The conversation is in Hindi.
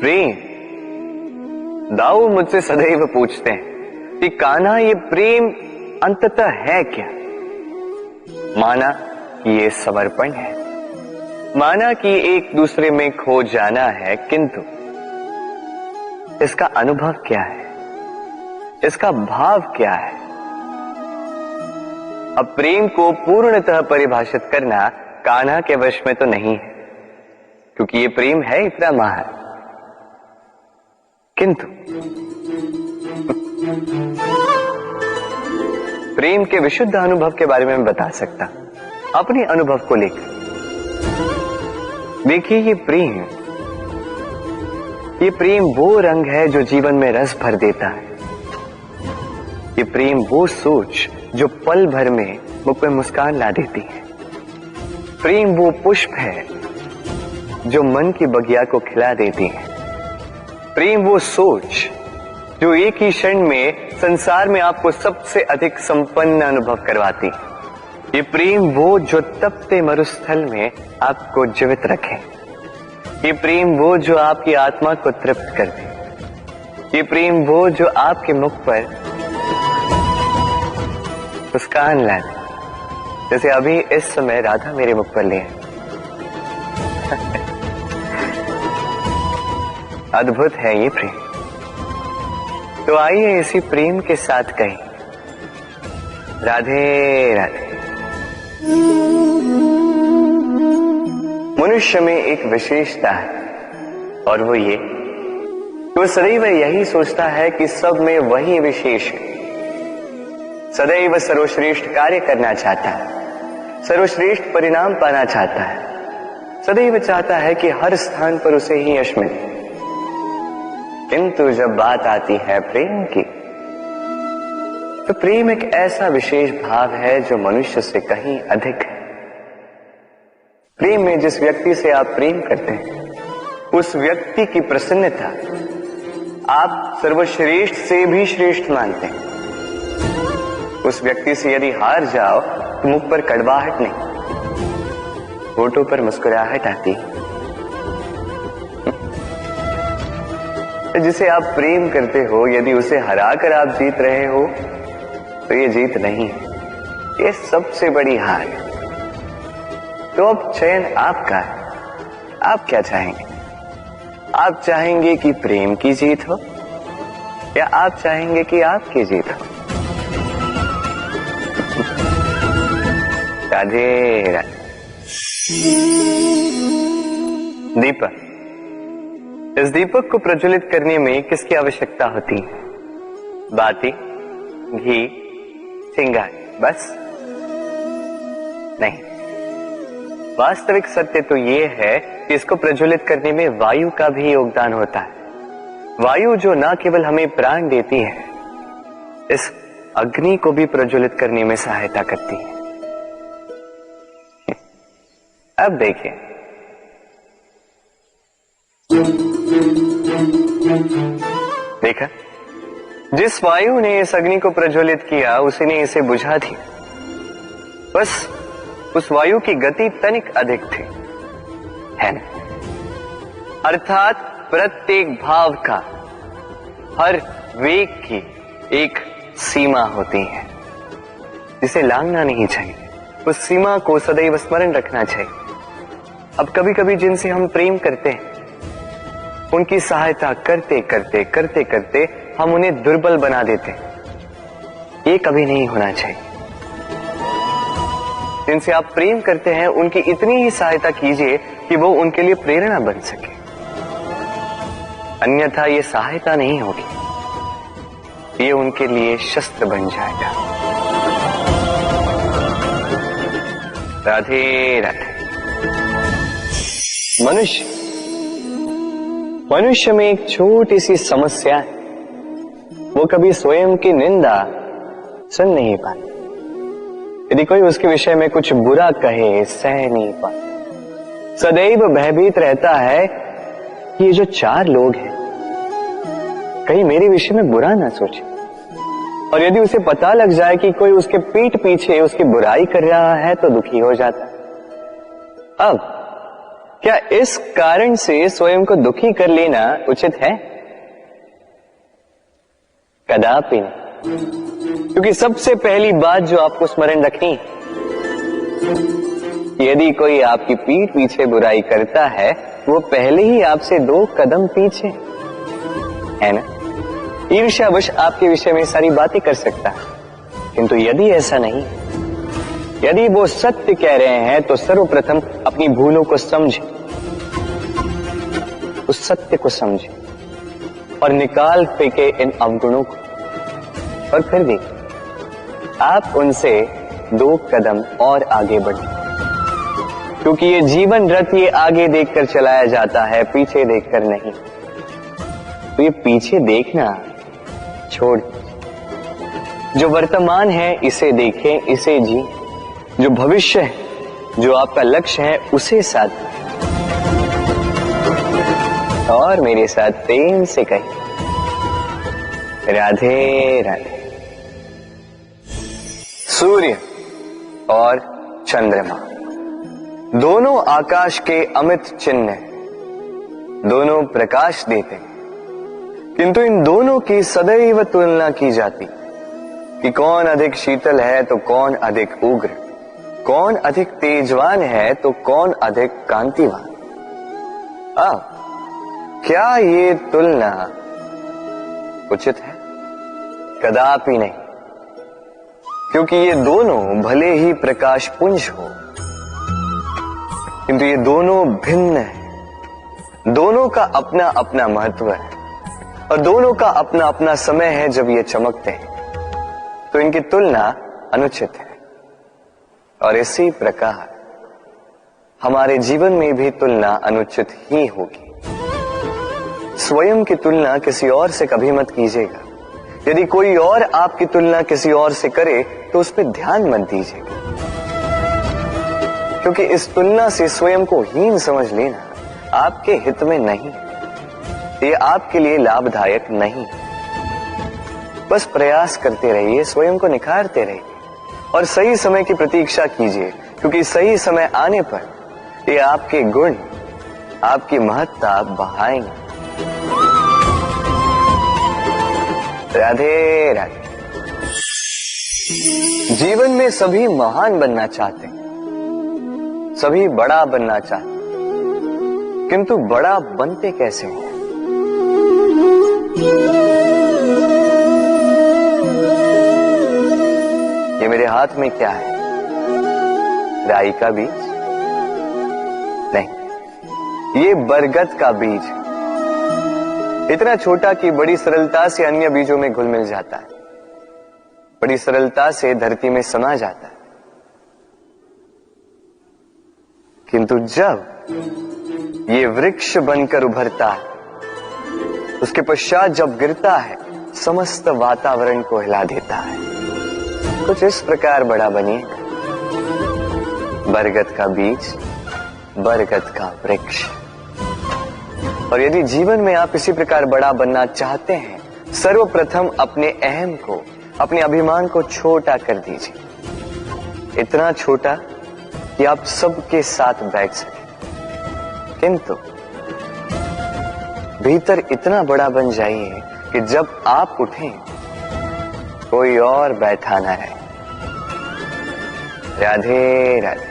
प्रेम। दाऊ मुझसे सदैव पूछते हैं कि कान्हा ये प्रेम अंततः है क्या। माना कि ये समर्पण है, माना कि एक दूसरे में खो जाना है, किंतु इसका अनुभव क्या है, इसका भाव क्या है। अब प्रेम को पूर्णतः परिभाषित करना कान्हा के वश में तो नहीं है, क्योंकि ये प्रेम है इतना महान। किंतु प्रेम के विशुद्ध अनुभव के बारे में मैं बता सकता अपने अनुभव को लेकर। देखिए, ये प्रेम वो रंग है जो जीवन में रस भर देता है। ये प्रेम वो सोच जो पल भर में मुख में मुस्कान ला देती है। प्रेम वो पुष्प है जो मन की बगिया को खिला देती है। प्रेम वो सोच जो एक ही क्षण में संसार में आपको सबसे अधिक संपन्न अनुभव करवाती है। ये प्रेम वो जो तपते मरुस्थल में आपको जीवित रखे। ये प्रेम वो जो आपकी आत्मा को तृप्त कर दे। ये प्रेम वो जो आपके मुख पर मुस्कान ला दे, जैसे अभी इस समय राधा मेरे मुख पर ले है। अद्भुत है ये प्रेम। तो आइए इसी प्रेम के साथ कहें राधे राधे। मनुष्य में एक विशेषता है, और वो ये कि वो सदैव यही सोचता है कि सब में वही विशेष है। सदैव सर्वश्रेष्ठ कार्य करना चाहता है, सर्वश्रेष्ठ परिणाम पाना चाहता है, सदैव चाहता है कि हर स्थान पर उसे ही यश मिले। किंतु जब बात आती है प्रेम की, तो प्रेम एक ऐसा विशेष भाव है जो मनुष्य से कहीं अधिक है। प्रेम में जिस व्यक्ति से आप प्रेम करते हैं, उस व्यक्ति की प्रसन्नता आप सर्वश्रेष्ठ से भी श्रेष्ठ मानते हैं। उस व्यक्ति से यदि हार जाओ तो मुख पर कड़वाहट नहीं, होठों पर मुस्कुराहट आती। जिसे आप प्रेम करते हो, यदि उसे हराकर आप जीत रहे हो तो ये जीत नहीं है, ये सबसे बड़ी हार है। तो अब चयन आपका है, आप क्या चाहेंगे? आप चाहेंगे कि प्रेम की जीत हो, या आप चाहेंगे कि आपकी जीत हो? राधे राधे। दीपक, इस दीपक को प्रज्वलित करने में किसकी आवश्यकता होती है? बाती, घी, चिंगारी, बस नहीं। वास्तविक सत्य तो यह है कि इसको प्रज्वलित करने में वायु का भी योगदान होता है। वायु जो न केवल हमें प्राण देती है, इस अग्नि को भी प्रज्वलित करने में सहायता करती है। अब देखिए, देखा, जिस वायु ने इस अग्नि को प्रज्वलित किया, उसी ने इसे बुझा दिया। बस उस वायु की गति तनिक अधिक थी, है ना? अर्थात प्रत्येक भाव का, हर वेग की एक सीमा होती है, जिसे लांघना नहीं चाहिए। उस सीमा को सदैव स्मरण रखना चाहिए। अब कभी कभी जिनसे हम प्रेम करते हैं, उनकी सहायता करते करते करते करते हम उन्हें दुर्बल बना देते हैं। ये कभी नहीं होना चाहिए। जिनसे आप प्रेम करते हैं, उनकी इतनी ही सहायता कीजिए कि वो उनके लिए प्रेरणा बन सके, अन्यथा ये सहायता नहीं होगी, ये उनके लिए शस्त्र बन जाएगा। राधे राधे। मनुष्य में एक छोटी सी समस्या है, वो कभी स्वयं की निंदा सुन नहीं पाता। यदि कोई उसके विषय में कुछ बुरा कहे, सह नहीं पाता। सदैव भयभीत रहता है कि ये जो चार लोग हैं, कहीं मेरे विषय में बुरा ना सोचे। और यदि उसे पता लग जाए कि कोई उसके पीठ पीछे उसकी बुराई कर रहा है, तो दुखी हो जाता है। अब क्या इस कारण से स्वयं को दुखी कर लेना उचित है? कदापि नहीं। क्योंकि सबसे पहली बात जो आपको स्मरण रखनी, यदि कोई आपकी पीठ पीछे बुराई करता है, वो पहले ही आपसे 2 कदम पीछे है ना। ईर्ष्यावश आपके विषय में सारी बातें कर सकता है, किंतु यदि ऐसा नहीं, यदि वो सत्य कह रहे हैं तो सर्वप्रथम अपनी भूलों को समझे, उस सत्य को समझे और निकाल फेंके इन अवगुणों को, और फिर भी आप उनसे 2 कदम और आगे बढ़े। क्योंकि ये जीवन रथ ये आगे देखकर चलाया जाता है, पीछे देखकर नहीं। तो ये पीछे देखना छोड़, जो वर्तमान है इसे देखें, इसे जी। जो भविष्य है, जो आपका लक्ष्य है, उसे साथ और मेरे साथ प्रेम से कहें, राधे राधे। सूर्य और चंद्रमा दोनों आकाश के अमित चिन्ह हैं, दोनों प्रकाश देते हैं, किंतु इन दोनों की सदैव तुलना की जाती कि कौन अधिक शीतल है तो कौन अधिक उग्र, कौन अधिक तेजवान है तो कौन अधिक कांतिवान। क्या ये तुलना उचित है? कदापि नहीं। क्योंकि ये दोनों भले ही प्रकाश पुंज हो, किंतु ये दोनों भिन्न है। दोनों का अपना अपना महत्व है और दोनों का अपना अपना समय है जब ये चमकते हैं, तो इनकी तुलना अनुचित है। और इसी प्रकार हमारे जीवन में भी तुलना अनुचित ही होगी। स्वयं की तुलना किसी और से कभी मत कीजिएगा। यदि कोई और आपकी तुलना किसी और से करे तो उस पर ध्यान मत दीजिएगा, क्योंकि इस तुलना से स्वयं को हीन समझ लेना आपके हित में नहीं, ये आपके लिए लाभदायक नहीं। बस प्रयास करते रहिए, स्वयं को निखारते रहिए और सही समय की प्रतीक्षा कीजिए, क्योंकि सही समय आने पर ये आपके गुण, आपकी महत्ता बढ़ाएंगे। राधे राधे। जीवन में सभी महान बनना चाहते हैं, सभी बड़ा बनना चाहते हैं, किंतु बड़ा बनते कैसे हैं? ये मेरे हाथ में क्या है? राई का बीज? नहीं, ये बरगद का बीज है। इतना छोटा कि बड़ी सरलता से अन्य बीजों में घुल मिल जाता है, बड़ी सरलता से धरती में समा जाता है, किंतु जब ये वृक्ष बनकर उभरता है, उसके पश्चात जब गिरता है, समस्त वातावरण को हिला देता है। कुछ इस प्रकार बड़ा बनिए, बरगद का बीज, बरगद का वृक्ष। और यदि जीवन में आप इसी प्रकार बड़ा बनना चाहते हैं, सर्वप्रथम अपने अहम को, अपने अभिमान को छोटा कर दीजिए, इतना छोटा कि आप सबके साथ बैठ सकें, किंतु भीतर इतना बड़ा बन जाइए कि जब आप उठें कोई और बैठा ना रहे। राधे राधे।